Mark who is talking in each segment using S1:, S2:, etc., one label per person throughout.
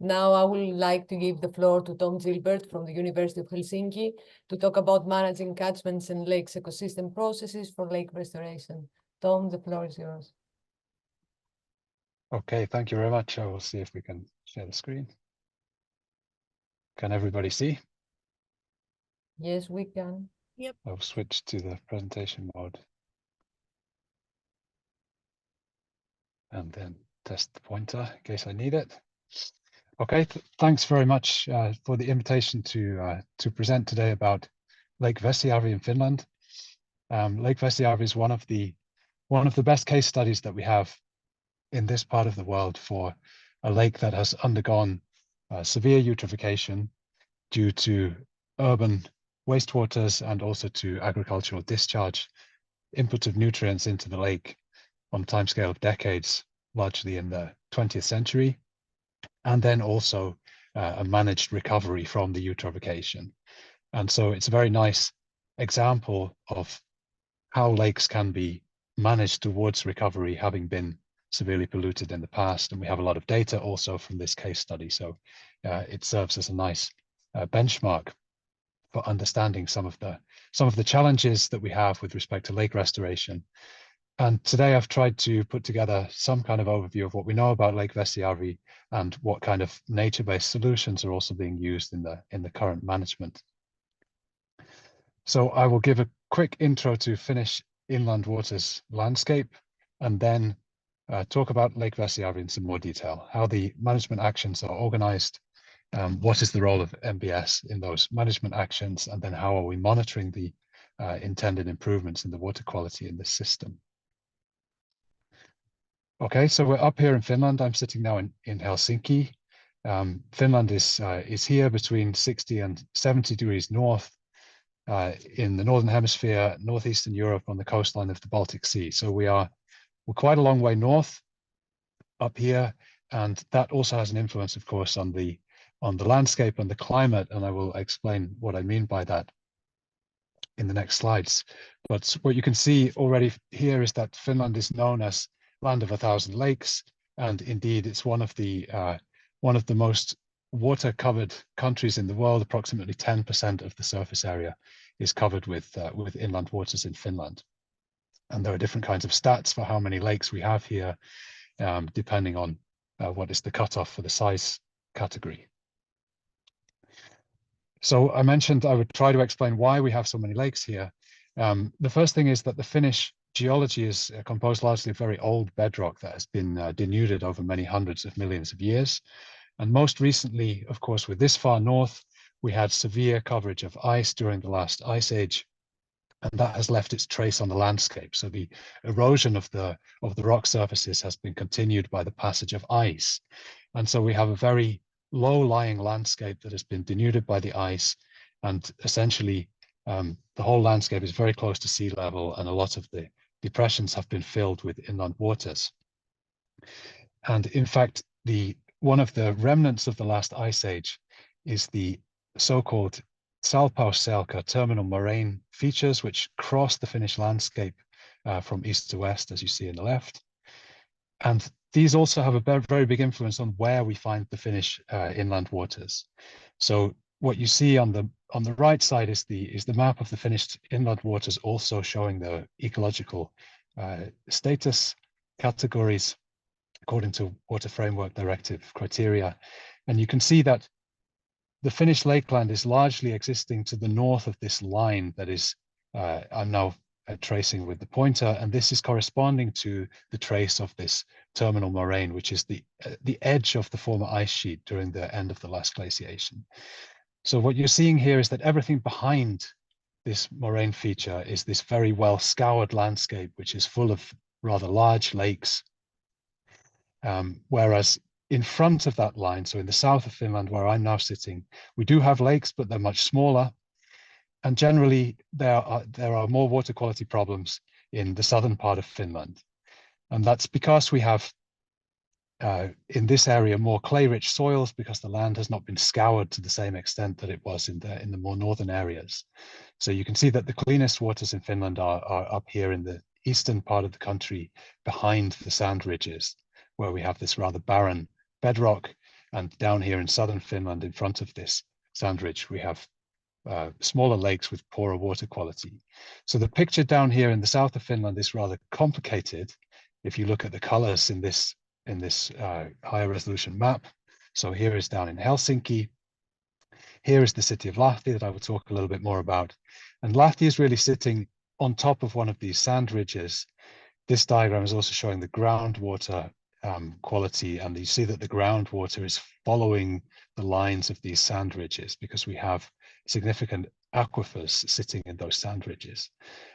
S1: Now I would like to give the floor to Tom Jilbert from the University of Helsinki to talk about managing catchments and lakes ecosystem processes for lake restoration. Tom, the floor is yours.
S2: Okay, thank you very much. I will see if we can share the screen. Can everybody see?
S1: Yes, we can.
S3: Yep.
S2: I'll switch to the presentation mode. And then test the pointer in case I need it. Okay, thanks very much for the invitation to present today about Lake Vesijärvi in Finland. Lake Vesijärvi is one of the best case studies that we have in this part of the world for a lake that has undergone severe eutrophication due to urban wastewaters and also to agricultural discharge, input of nutrients into the lake on a timescale of decades, largely in the 20th century, and then also a managed recovery from the eutrophication. And so it's a very nice example of how lakes can be managed towards recovery, having been severely polluted in the past. And we have a lot of data also from this case study. So it serves as a nice benchmark for understanding some of the challenges that we have with respect to lake restoration. And today I've tried to put together some kind of overview of what we know about Lake Vesijärvi and what kind of nature-based solutions are also being used in the current management. So I will give a quick intro to Finnish inland waters landscape, and then talk about Lake Vesijärvi in some more detail, how the management actions are organized, what is the role of MBS in those management actions, and then how are we monitoring the intended improvements in the water quality in this system. Okay, so we're up here in Finland. I'm sitting now in Helsinki. Finland is here between 60 and 70 degrees north in the Northern Hemisphere, Northeastern Europe on the coastline of the Baltic Sea. So we're quite a long way north up here, and that also has an influence, of course, on the landscape and the climate, and I will explain what I mean by that in the next slides. But what you can see already here is that Finland is known as land of 1,000 lakes, and indeed it's one of the most water-covered countries in the world. Approximately 10% of the surface area is covered with inland waters in Finland, and there are different kinds of stats for how many lakes we have here, depending on what is the cutoff for the size category. So I mentioned I would try to explain why we have so many lakes here. The first thing is that the Finnish geology is composed largely of very old bedrock that has been denuded over many hundreds of millions of years. And most recently, of course, with this far north, we had severe coverage of ice during the last ice age, and that has left its trace on the landscape. So the erosion of the rock surfaces has been continued by the passage of ice. And so we have a very low-lying landscape that has been denuded by the ice, and essentially the whole landscape is very close to sea level, and a lot of the depressions have been filled with inland waters. And in fact, one of the remnants of the last ice age is the so-called Salpausselkä terminal moraine features, which cross the Finnish landscape from east to west, as you see in the left. And these also have a very big influence on where we find the Finnish inland waters. So what you see on the right side is the map of the Finnish inland waters, also showing the ecological status categories according to Water Framework Directive criteria. And you can see that the Finnish lakeland is largely existing to the north of this line that is, I'm now tracing with the pointer, and this is corresponding to the trace of this terminal moraine, which is the edge of the former ice sheet during the end of the last glaciation. So what you're seeing here is that everything behind this moraine feature is this very well scoured landscape, which is full of rather large lakes. Whereas in front of that line, so in the south of Finland, where I'm now sitting, we do have lakes, but they're much smaller. And generally, there are more water quality problems in the southern part of Finland. And that's because we have, in this area, more clay-rich soils, because the land has not been scoured to the same extent that it was in the more northern areas. So you can see that the cleanest waters in Finland are up here in the eastern part of the country, behind the sand ridges, where we have this rather barren bedrock. And down here in southern Finland, in front of this sand ridge, we have smaller lakes with poorer water quality. So the picture down here in the south of Finland is rather complicated if you look at the colors in this higher resolution map. So here is down in Helsinki. Here is the city of Lahti that I will talk a little bit more about. And Lahti is really sitting on top of one of these sand ridges. This diagram is also showing the groundwater quality, and you see that the groundwater is following the lines of these sand ridges because we have significant aquifers sitting in those sand ridges.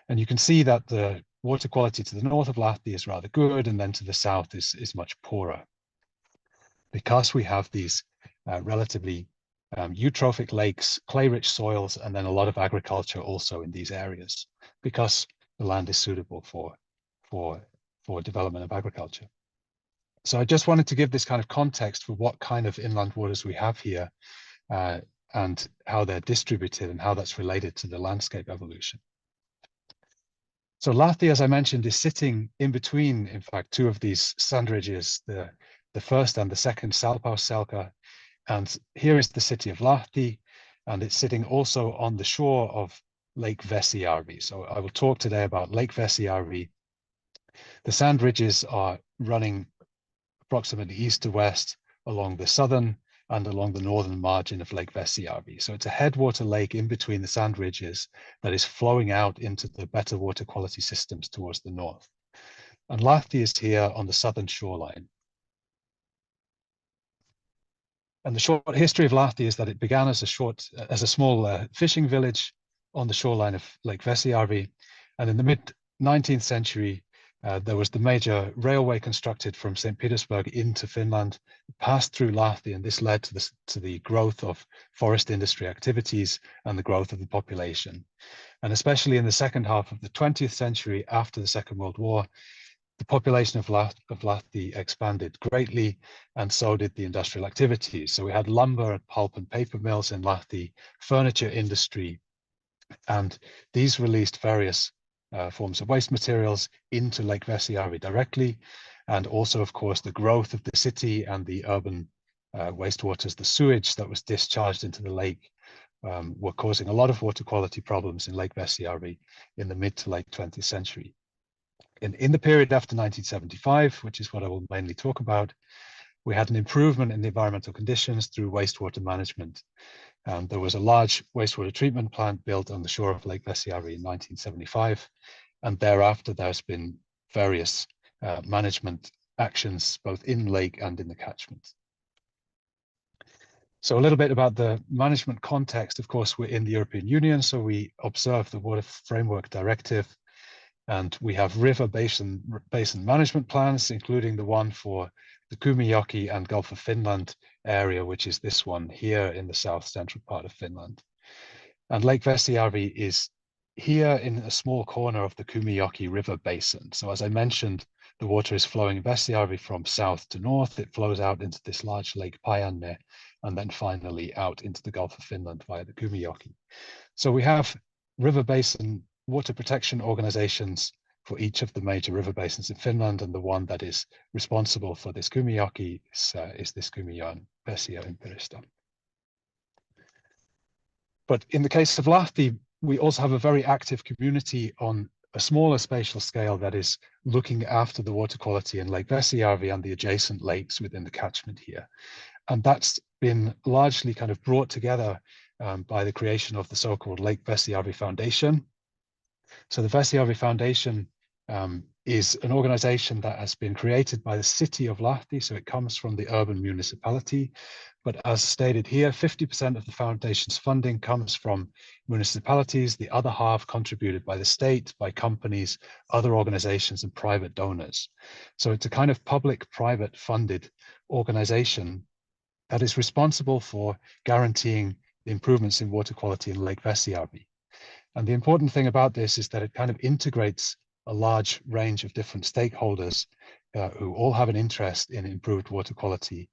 S2: And you can see that the water quality to the north of Lahti is rather good, and then to the south is much poorer. Because we have these relatively eutrophic lakes, clay-rich soils, and then a lot of agriculture also in these areas, because the land is suitable for development of agriculture. So I just wanted to give this kind of context for what kind of inland waters we have here and how they're distributed and how that's related to the landscape evolution. So Lahti, as I mentioned, is sitting in between, in fact, two of these sand ridges, the first and the second Salpausselkä. And here is the city of Lahti, and it's sitting also on the shore of Lake Vesijärvi. So I will talk today about Lake Vesijärvi. The sand ridges are running approximately east to west along the southern and along the northern margin of Lake Vesijärvi. So it's a headwater lake in between the sand ridges that is flowing out into the better water quality systems towards the north. And Lahti is here on the southern shoreline. And the short history of Lahti is that it began as a small fishing village on the shoreline of Lake Vesijärvi. And in the mid-19th century, there was the major railway constructed from St. Petersburg into Finland, passed through Lahti, and this led to the growth of forest industry activities and the growth of the population. And especially in the second half of the 20th century, after the Second World War, the population of Lahti expanded greatly, and so did the industrial activities. So we had lumber, pulp and paper mills in Lahti, furniture industry, and these released various forms of waste materials into Lake Vesijärvi directly. And also, of course, the growth of the city and the urban wastewaters, the sewage that was discharged into the lake, were causing a lot of water quality problems in Lake Vesijärvi in the mid to late 20th century. In the period after 1975, which is what I will mainly talk about, we had an improvement in the environmental conditions through wastewater management. There was a large wastewater treatment plant built on the shore of Lake Vesijärvi in 1975. And thereafter, there's been various management actions, both in lake and in the catchment. So a little bit about the management context. Of course, we're in the European Union, so we observe the Water Framework Directive. And we have river basin management plans, including the one for the Kymijoki and Gulf of Finland area, which is this one here in the south central part of Finland. And Lake Vesijärvi is here in a small corner of the Kymijoki river basin. So as I mentioned, the water is flowing in Vesijärvi from south to north. It flows out into this large lake Päijänne, and then finally out into the Gulf of Finland via the Kymijoki. So we have river basin water protection organizations for each of the major river basins in Finland, and the one that is responsible for this Kymijoki is this Kymijoen vesiympäristö. But in the case of Lahti, we also have a very active community on a smaller spatial scale that is looking after the water quality in Lake Vesijärvi and the adjacent lakes within the catchment here. And that's been largely kind of brought together by the creation of the so-called Lake Vesijärvi Foundation. So the Vesijärvi Foundation is an organization that has been created by the city of Lahti, so it comes from the urban municipality. But as stated here, 50% of the foundation's funding comes from municipalities, the other half contributed by the state, by companies, other organizations, and private donors. So it's a kind of public-private funded organization that is responsible for guaranteeing the improvements in water quality in Lake Vesijärvi. And the important thing about this is that it kind of integrates a large range of different stakeholders who all have an interest in improved water quality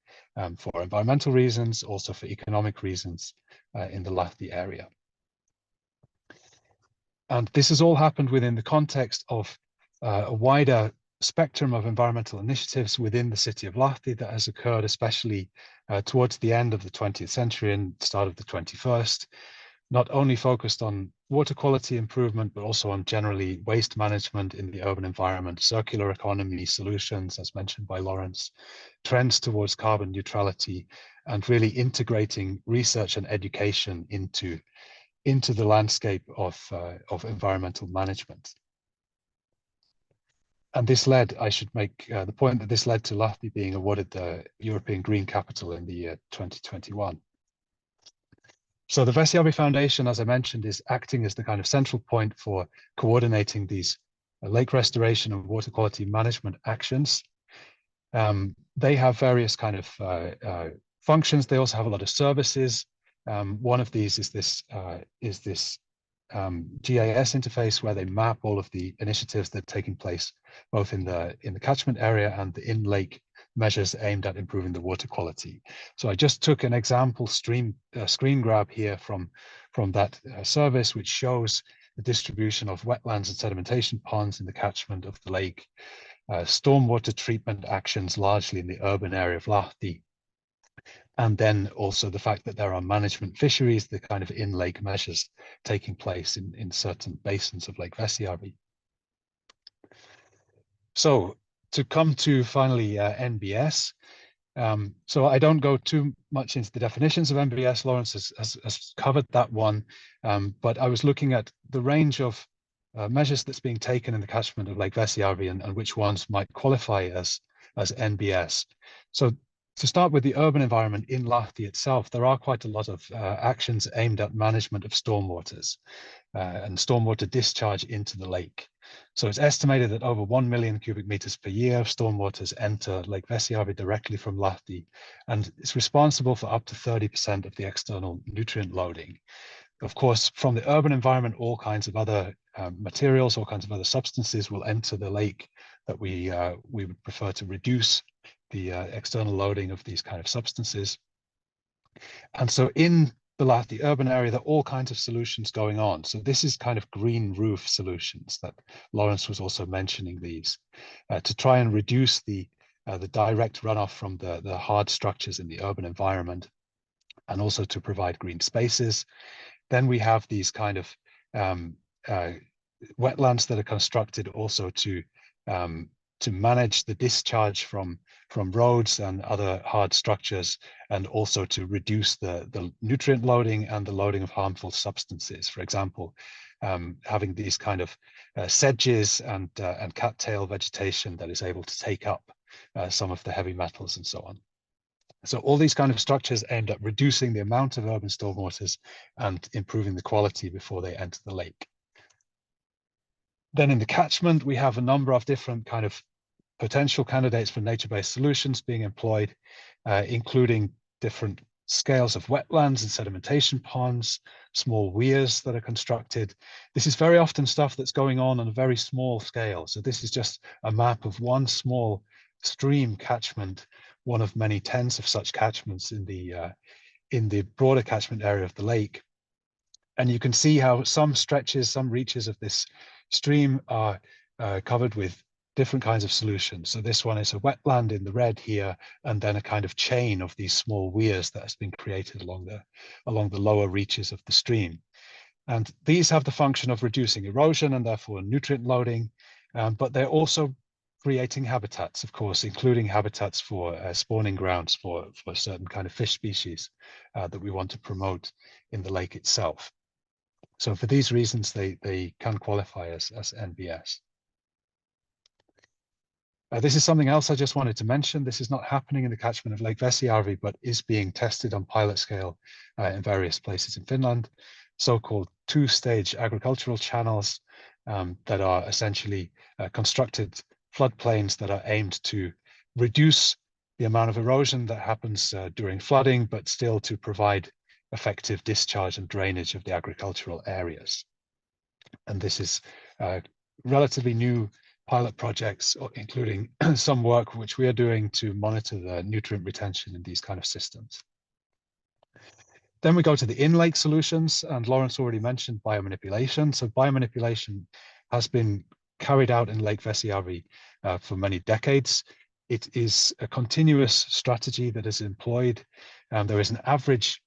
S2: for environmental reasons, also for economic reasons in the Lahti area. And this has all happened within the context of a wider spectrum of environmental initiatives within the city of Lahti that has occurred, especially towards the end of the 20th century and start of the 21st, not only focused on water quality improvement, but also on generally waste management in the urban environment, circular economy solutions, as mentioned by Lawrence, trends towards carbon neutrality, and really integrating research and education into the landscape of environmental management. And this led, I should make the point that this led to Lahti being awarded the European Green Capital in the year 2021. So the Vesijärvi Foundation, as I mentioned, is acting as the kind of central point for coordinating these lake restoration and water quality management actions. They have various kind of functions. They also have a lot of services. One of these is this GIS interface where they map all of the initiatives that are taking place both in the catchment area and the in-lake measures aimed at improving the water quality. So I just took an example screen grab here from that service, which shows the distribution of wetlands and sedimentation ponds in the catchment of the lake, stormwater treatment actions largely in the urban area of Lahti, and then also the fact that there are management fisheries, the kind of in-lake measures taking place in certain basins of Lake Vesijärvi. So to come to finally NBS, so I don't go too much into the definitions of NBS. Lawrence has covered that one, but I was looking at the range of measures that's being taken in the catchment of Lake Vesijärvi and which ones might qualify as NBS. So to start with the urban environment in Lahti itself, there are quite a lot of actions aimed at management of stormwaters and stormwater discharge into the lake. So it's estimated that over 1 million cubic meters per year of stormwaters enter Lake Vesijärvi directly from Lahti, and it's responsible for up to 30% of the external nutrient loading. Of course, from the urban environment, all kinds of other materials, all kinds of other substances will enter the lake that we would prefer to reduce the external loading of these kind of substances. And so in the Lahti urban area, there are all kinds of solutions going on. So this is kind of green roof solutions that Lawrence was also mentioning these to try and reduce the direct runoff from the hard structures in the urban environment, and also to provide green spaces. Then we have these kind of wetlands that are constructed also to manage the discharge from roads and other hard structures, and also to reduce the nutrient loading and the loading of harmful substances. For example, having these kind of sedges and cattail vegetation that is able to take up some of the heavy metals and so on. So all these kind of structures aimed at reducing the amount of urban stormwaters and improving the quality before they enter the lake. Then in the catchment, we have a number of different kind of potential candidates for nature-based solutions being employed, including different scales of wetlands and sedimentation ponds, small weirs that are constructed. This is very often stuff that's going on a very small scale. So this is just a map of one small stream catchment, one of many tens of such catchments in the broader catchment area of the lake. And you can see how some stretches, some reaches of this stream are covered with different kinds of solutions. So this one is a wetland in the red here, and then a kind of chain of these small weirs that has been created along the lower reaches of the stream. And these have the function of reducing erosion and therefore nutrient loading, but they're also creating habitats, of course, including habitats for spawning grounds for certain kind of fish species that we want to promote in the lake itself. So for these reasons, they can qualify as NBS. This is something else I just wanted to mention. This is not happening in the catchment of Lake Vesijärvi, but is being tested on pilot scale in various places in Finland, so-called two-stage agricultural channels that are essentially constructed floodplains that are aimed to reduce the amount of erosion that happens during flooding, but still to provide effective discharge and drainage of the agricultural areas. And this is relatively new pilot projects, including some work which we are doing to monitor the nutrient retention in these kind of systems. Then we go to the in-lake solutions, and Lawrence already mentioned biomanipulation. So biomanipulation has been carried out in Lake Vesijärvi for many decades. It is a continuous strategy that is employed. There is an average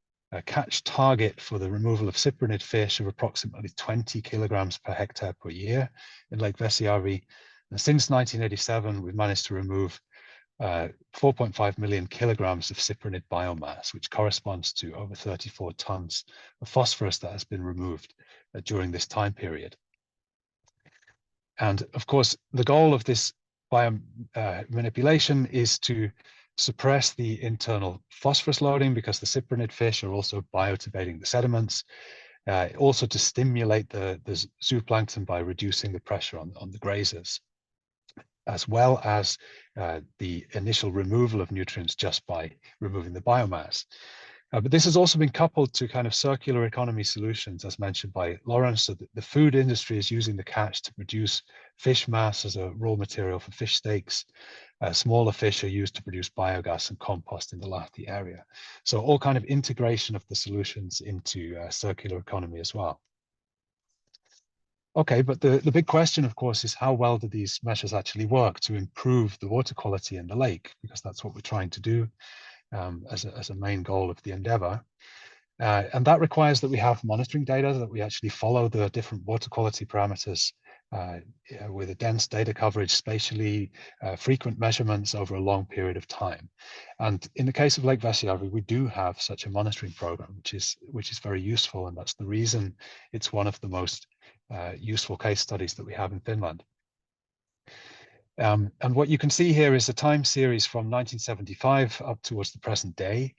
S2: catch target for the removal of cyprinid fish of approximately 20 kilograms per hectare per year in Lake Vesijärvi. And since 1987, we've managed to remove 4.5 million kilograms of cyprinid biomass, which corresponds to over 34 tons of phosphorus that has been removed during this time period. And of course, the goal of this manipulation is to suppress the internal phosphorus loading, because the cyprinid fish are also bioturbating the sediments, also to stimulate the zooplankton by reducing the pressure on the grazers, as well as the initial removal of nutrients just by removing the biomass. But this has also been coupled to kind of circular economy solutions, as mentioned by Lawrence. So the food industry is using the catch to produce fish mass as a raw material for fish steaks. Smaller fish are used to produce biogas and compost in the Lahti area. So all kind of integration of the solutions into circular economy as well. Okay, but the big question, of course, is how well do these measures actually work to improve the water quality in the lake? Because that's what we're trying to do as a main goal of the endeavor. And that requires that we have monitoring data, that we actually follow the different water quality parameters with a dense data coverage spatially, frequent measurements over a long period of time. And in the case of Lake Vesijärvi, we do have such a monitoring program, which is very useful. And that's the reason it's one of the most useful case studies that we have in Finland. And what you can see here is a time series from 1975 up towards the present day.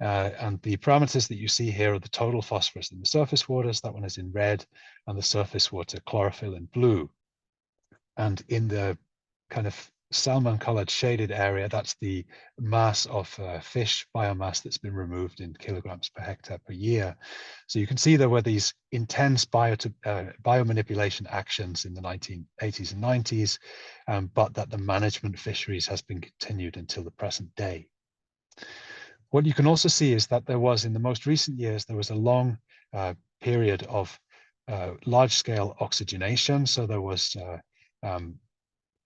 S2: And the parameters that you see here are the total phosphorus in the surface waters. That one is in red, and the surface water chlorophyll in blue. And in the kind of salmon colored shaded area, that's the mass of fish biomass that's been removed in kilograms per hectare per year. So you can see there were these intense biomanipulation actions in the 1980s and 90s, but that the management of fisheries has been continued until the present day. What you can also see is that there was, in the most recent years, there was a long period of large-scale oxygenation. So there was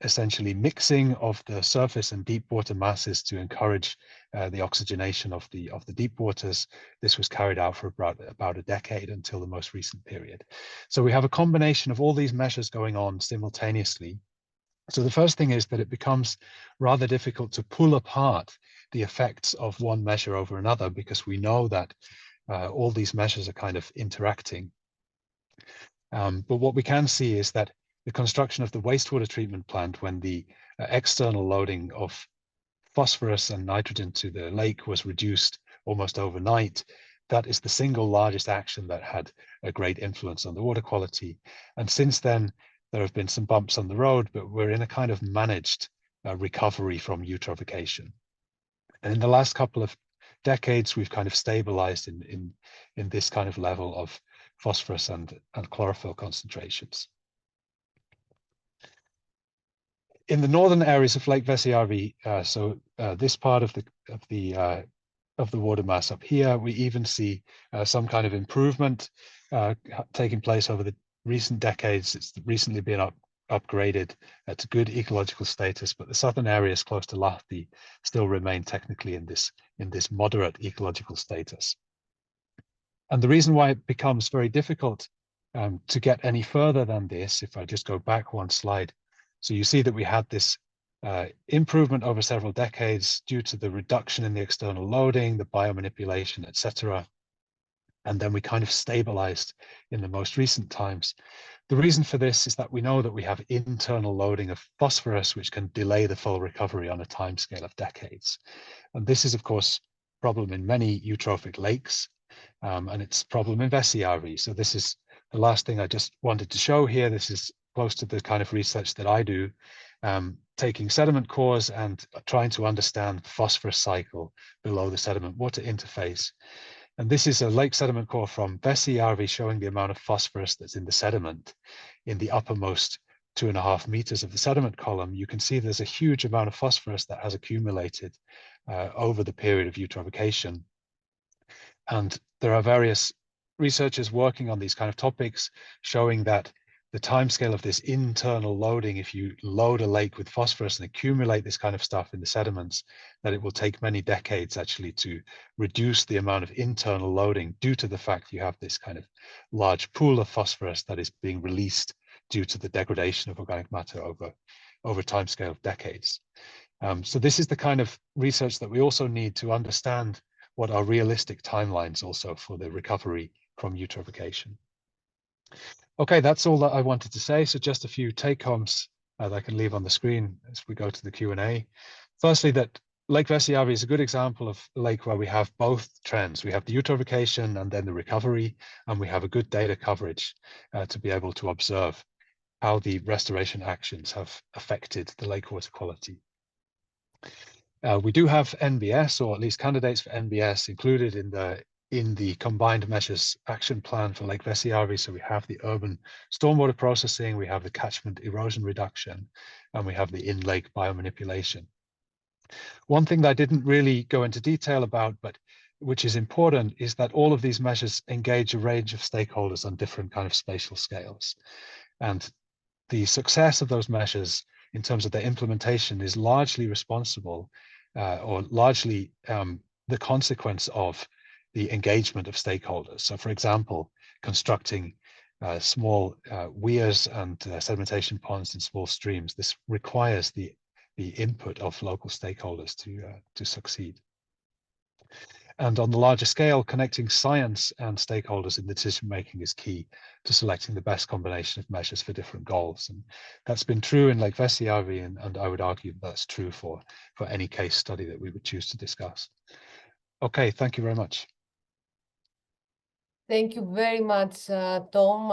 S2: essentially mixing of the surface and deep water masses to encourage the oxygenation of the deep waters. This was carried out for about a decade until the most recent period. So we have a combination of all these measures going on simultaneously. So the first thing is that it becomes rather difficult to pull apart the effects of one measure over another, because we know that all these measures are kind of interacting. But what we can see is that the construction of the wastewater treatment plant, when the external loading of phosphorus and nitrogen to the lake was reduced almost overnight, that is the single largest action that had a great influence on the water quality. And since then, there have been some bumps on the road, but we're in a kind of managed recovery from eutrophication. And in the last couple of decades, we've kind of stabilized in this kind of level of phosphorus and chlorophyll concentrations. In the northern areas of Lake Vesijärvi, this part of the water mass up here, we even see some kind of improvement taking place over the recent decades. It's recently been upgraded to good ecological status, but the southern areas close to Lahti still remain technically in this moderate ecological status. And the reason why it becomes very difficult to get any further than this, if I just go back one slide, so you see that we had this improvement over several decades due to the reduction in the external loading, the biomanipulation, etc. And then we kind of stabilized in the most recent times. The reason for this is that we know that we have internal loading of phosphorus, which can delay the full recovery on a timescale of decades. And this is, of course, a problem in many eutrophic lakes, and it's a problem in Vesijärvi. So this is the last thing I just wanted to show here. This is close to the kind of research that I do, taking sediment cores and trying to understand the phosphorus cycle below the sediment water interface. And this is a lake sediment core from Vesijärvi showing the amount of phosphorus that's in the sediment in the uppermost 2.5 meters of the sediment column. You can see there's a huge amount of phosphorus that has accumulated over the period of eutrophication. And there are various researchers working on these kind of topics showing that the timescale of this internal loading, if you load a lake with phosphorus and accumulate this kind of stuff in the sediments, that it will take many decades actually to reduce the amount of internal loading due to the fact you have this kind of large pool of phosphorus that is being released due to the degradation of organic matter over a timescale of decades. So this is the kind of research that we also need to understand what are realistic timelines also for the recovery from eutrophication. Okay, that's all that I wanted to say. So just a few take-homes that I can leave on the screen as we go to the Q&A. Firstly, that Lake Vesijärvi is a good example of a lake where we have both trends. We have the eutrophication and then the recovery, and we have a good data coverage to be able to observe how the restoration actions have affected the lake water quality. We do have NBS, or at least candidates for NBS, included in the combined measures action plan for Lake Vesijärvi. So we have the urban stormwater processing, we have the catchment erosion reduction, and we have the in-lake biomanipulation. One thing that I didn't really go into detail about, but which is important, is that all of these measures engage a range of stakeholders on different kind of spatial scales. And the success of those measures in terms of their implementation is largely responsible or largely the consequence of the engagement of stakeholders. So for example, constructing small weirs and sedimentation ponds in small streams, this requires the input of local stakeholders to succeed. And on the larger scale, connecting science and stakeholders in the decision-making is key to selecting the best combination of measures for different goals. And that's been true in Lake Vesijärvi, and I would argue that's true for any case study that we would choose to discuss. Okay, thank you very much.
S1: Thank you very much, Tom.